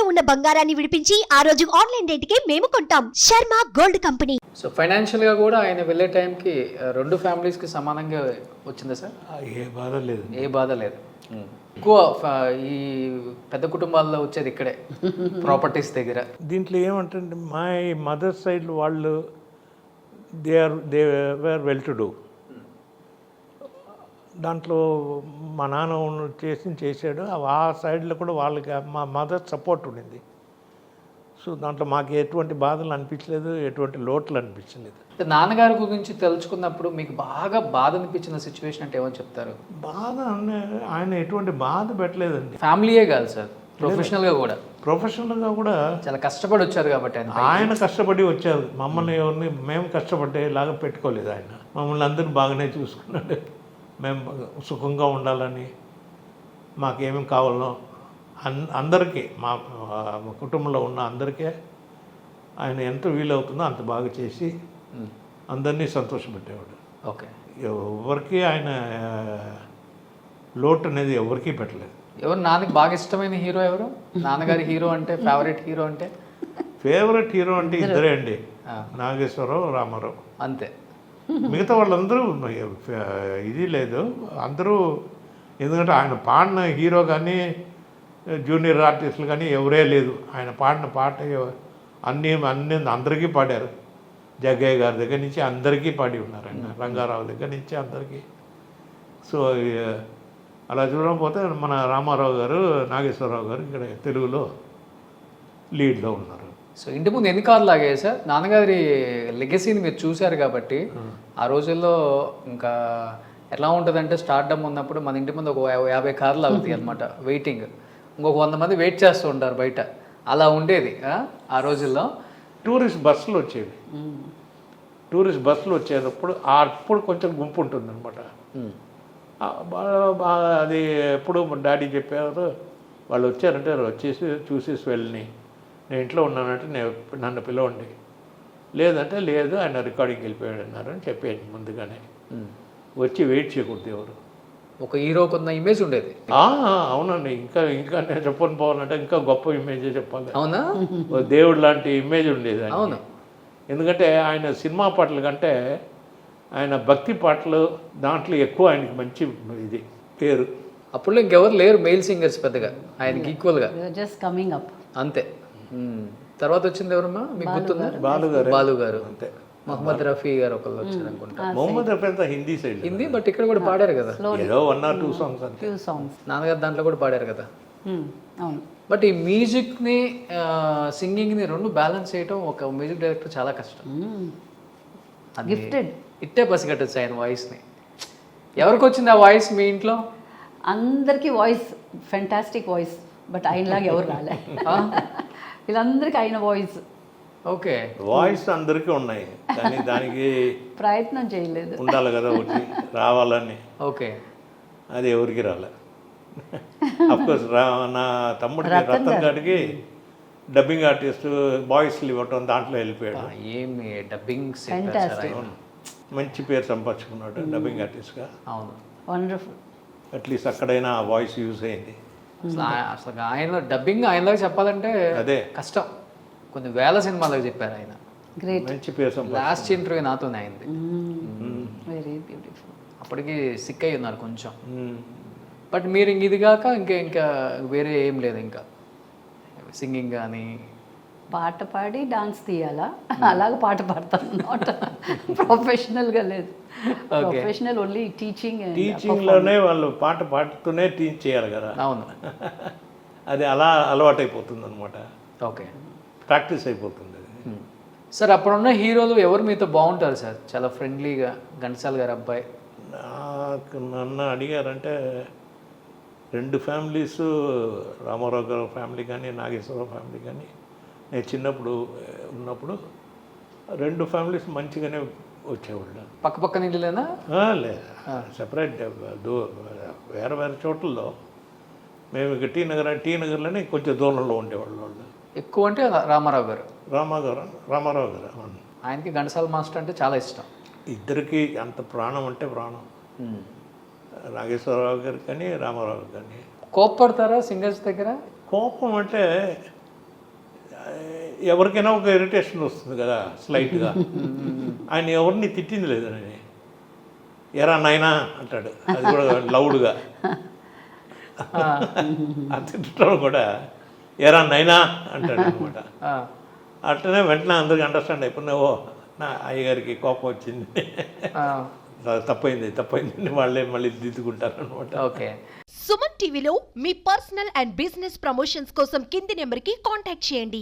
ఇంట్లో ఉన్న బంగారాన్ని విడిపించి ఆ రోజు ఆన్లైన్ రేటుకే మేము కొంటాం. Sharma gold company. సో ఫైనాన్షియల్గా కూడా ఆయన వెళ్ళే టైంకి రెండు ఫ్యామిలీస్కి సమానంగా వచ్చిందా సార్? ఏ బాధ లేదు. ఏ బాధ లేదు. ఎక్కువ ఈ పెద్ద కుటుంబాల్లో వచ్చేది ఇక్కడే ప్రాపర్టీస్ దగ్గర. దీంట్లో ఏమంటే మై మదర్ సైడ్ వాళ్ళు they were well to do. దాంట్లో మా నాన్న చేశాడు. ఆ సైడ్లో కూడా వాళ్ళకి మా మదర్ సపోర్ట్ ఉండింది. సో దాంట్లో మాకు ఎటువంటి బాధలు అనిపించలేదు, ఎటువంటి లోట్లు అనిపించలేదు. నాన్నగారి గురించి తెలుసుకున్నప్పుడు మీకు బాగా బాధ అనిపించిన సిచ్యువేషన్ అంటే ఏమని చెప్తారు? బాధ ఆయన ఎటువంటి బాధ పెట్టలేదండి. ఫ్యామిలీయే కాదు సార్, ప్రొఫెషనల్గా కూడా. ప్రొఫెషనల్గా కూడా చాలా కష్టపడి వచ్చారు కాబట్టి ఆయన కష్టపడి వచ్చారు. మమ్మల్ని ఎవరిని మేము కష్టపడేలాగా పెట్టుకోలేదు. ఆయన మమ్మల్ని అందరినీ బాగానే చూసుకున్నాడు. మేము సుఖంగా ఉండాలని మాకేమేమి కావాలో అందరికీ మా కుటుంబంలో ఉన్న అందరికీ ఆయన ఎంత వీలవుతుందో అంత బాగా చేసి అందరినీ సంతోషపెట్టేవాడు. ఓకే. ఎవరికి ఆయన లోటు అనేది ఎవరికీ పెట్టలేదు. ఎవరు నాన్నకి బాగా ఇష్టమైన హీరో ఎవరు? నాన్నగారి హీరో అంటే ఫేవరెట్ హీరో అంటే? ఫేవరెట్ హీరో అంటే ఇద్దరే అండి, నాగేశ్వరరావు, రామారావు. అంతే. మిగతా వాళ్ళందరూ ఇది లేదు, అందరూ. ఎందుకంటే ఆయన పాడిన హీరో కానీ జూనియర్ ఆర్టిస్టులు కానీ ఎవరే లేదు. ఆయన పాడిన పాట అన్నీ అందరికీ పాడారు. జగ్గయ్య గారి దగ్గర నుంచి అందరికీ పాడి ఉన్నారు. ఆయన రంగారావు దగ్గర నుంచి అందరికీ. సో అలా చూడకపోతే మన రామారావు గారు, నాగేశ్వరరావు గారు ఇక్కడ తెలుగులో లీడ్లో ఉన్నారు. సో ఇంటి ముందు ఎన్ని కార్లు లాగాయి సార్? నాన్నగారి లెగసీని మీరు చూశారు కాబట్టి ఆ రోజుల్లో ఇంకా ఎలా ఉంటుందంటే స్టార్ట్అప్ ఉన్నప్పుడు మన ఇంటి ముందు ఒక 50 కార్లు అవుతాయి అనమాట వెయిటింగ్. ఇంకొక 100 మంది వెయిట్ చేస్తూ ఉంటారు బయట. అలా ఉండేది ఆ రోజుల్లో. టూరిస్ట్ బస్సులు వచ్చేవి. టూరిస్ట్ బస్సులు వచ్చేటప్పుడు అప్పుడు కొంచెం గుంపు ఉంటుంది అనమాట. అది ఎప్పుడు డాడీ చెప్పారు, వాళ్ళు వచ్చారంటే వచ్చేసి చూసేసి వెళ్ళి నేను ఇంట్లో ఉన్నానంటే నన్ను పిలవండి, లేదంటే లేదు ఆయన రికార్డింగ్కి వెళ్ళిపోయాడు అన్నారని చెప్పాను ముందుగానే. వచ్చి వెయిట్ చేయకూడదు ఎవరు. ఒక హీరోకి ఉన్న ఇమేజ్ ఉండేది. అవునండి. ఇంకా నేను చెప్పని పోవాలంటే ఇంకా గొప్ప ఇమేజే చెప్పాలి. అవునా? దేవుడు లాంటి ఇమేజ్ ఉండేది. అవును. ఎందుకంటే ఆయన సినిమా పాటల కంటే ఆయన భక్తి పాటలు దాంట్లో ఎక్కువ ఆయనకి మంచి ఇది పేరు. అప్పుడు ఇంకెవరు లేరు మెయిల్ సింగర్స్ పెద్దగా ఆయనకి ఈక్వల్గా. జస్ట్ కమింగ్ అప్ అంతే. తర్వాత వచ్చింది ఎవరమ్మా మీకు గుర్తుందా? బాలు గారు. అంతే. మొహమ్మద్ రఫీ గారు ఒకళ్ళు వచ్చారు అనుకుంటా. మొహమ్మద్ రఫీ అంతా హిందీ సైడ్. హిందీ, బట్ ఇక్కడ కూడా పాడారు కదా ఏదో 1 or 2 సాంగ్స్ అంతే. నాన్నగారు దాంట్లో కూడా పాడారు కదా. అవును. బట్ ఈ మ్యూజిక్ని సింగింగ్ని రెండు బ్యాలెన్స్ చేయడం ఒక మ్యూజిక్ డైరెక్టర్ చాలా కష్టం. గిఫ్టెడ్. ఇట్టే పసిగట్టచ్చు ఆయన వాయిస్ని. ఎవరికి వచ్చింది ఆ వాయిస్ మీ ఇంట్లో? అందరికీ వాయిస్ ఫెంటాస్టిక్ వాయిస్, బట్ ఆయనలాగా ఎవరు రాలే. వీళ్ళందరికీ ఆయన వాయిస్. ఓకే. వాయిస్ అందరికీ ఉన్నాయి కానీ దానికి ప్రయత్నం చేయలేదు. ఉండాలి కదా ఒకటి రావాలని. ఓకే. అది ఎవరికి రాలే. అఫ్కోర్స్ నా తమ్ముడికి రతన్ గారికి డబ్బింగ్ ఆర్టిస్ట్ వాయిస్లు ఇవ్వటం దాంట్లో వెళ్ళిపోయాడు. ఏమి డబ్బింగ్ మంచి పేరు సంపాదించుకున్నాడు డబ్బింగ్ ఆర్టిస్ట్గా. అవును. వండర్ఫుల్. అట్లీస్ట్ అక్కడైనా ఆ వాయిస్ యూజ్ అయింది. అసలు ఆయన డబ్బింగ్ ఆయనలాగా చెప్పాలంటే అదే కష్టం. కొన్ని వేల సినిమాలకు చెప్పారు ఆయన. గ్రేట్. మంచి పేరు సంపాదించారు. లాస్ట్ ఇంటర్వ్యూ నాతోనే అయింది. Very beautiful. అప్పటికి సిక్ అయ్యి ఉన్నారు కొంచెం. బట్ మీరు ఇది కాక ఇంకా వేరే ఏం లేదు, ఇంకా సింగింగ్ కానీ పాట పాడి డాన్స్ తీయాలా అలాగ పాట పాడతాను అన్నమాట. ప్రొఫెషనల్గా లేదు. ప్రొఫెషనల్ ఓన్లీ టీచింగ్లోనే వాళ్ళు పాట పాడుతూనే టీచ్ చేయాలి కదా. అవును. అది అలా అలవాటైపోతుంది అనమాట. ఓకే. ప్రాక్టీస్ అయిపోతుంది. సార్ అప్పుడున్న హీరోలు ఎవరు మీతో బాగుంటారు సార్? చాలా ఫ్రెండ్లీగా. ఘంటసాల గారు అబ్బాయి. నాకు నన్ను అడిగారంటే 2 ఫ్యామిలీస్, రామారావు గారు ఫ్యామిలీ కానీ నాగేశ్వరరావు ఫ్యామిలీ కానీ, నేను చిన్నప్పుడు ఉన్నప్పుడు 2 ఫ్యామిలీస్ మంచిగానే వచ్చేవాళ్ళు. పక్క పక్కన ఇల్లులేనా? లేదు, సెపరేట్ వేరే వేరే చోట్లలో. మేము ఇక టీ నగర్లోనే కొంచెం దూరంలో ఉండేవాళ్ళు. వాళ్ళు ఎక్కువ అంటే రామారావు గారు. రామారావు గారు. అవును. ఆయనకి ఘంటసాల మాస్టర్ అంటే చాలా ఇష్టం. ఇద్దరికి అంత ప్రాణం అంటే ప్రాణం. నాగేశ్వరరావు గారు కానీ రామారావు కానీ. కోప్పడతారా సింగర్స్ దగ్గర? కోపం అంటే ఎవరికైనా ఒక ఇరిటేషన్ వస్తుంది కదా స్లైట్గా. ఆయన ఎవరిని తిట్టింది లేదని ఎరా నాయనా అంటాడు, అది కూడా లౌడ్గా. ఆ తిట్టడం కూడా ఎరా నైనా అంటాడు అనమాట. అట్లనే వెంటనే అందరికి అండర్స్టాండ్ అయిపోయినావో నా అయ్యగారికి కోపం వచ్చింది, తప్పైంది వాళ్ళే మళ్ళీ దిద్దుకుంటారు అనమాట. ఓకే. సుమన్ టీవీలో మీ పర్సనల్ అండ్ బిజినెస్ ప్రమోషన్స్ కోసం కింది నెంబర్కి కాంటాక్ట్ చేయండి.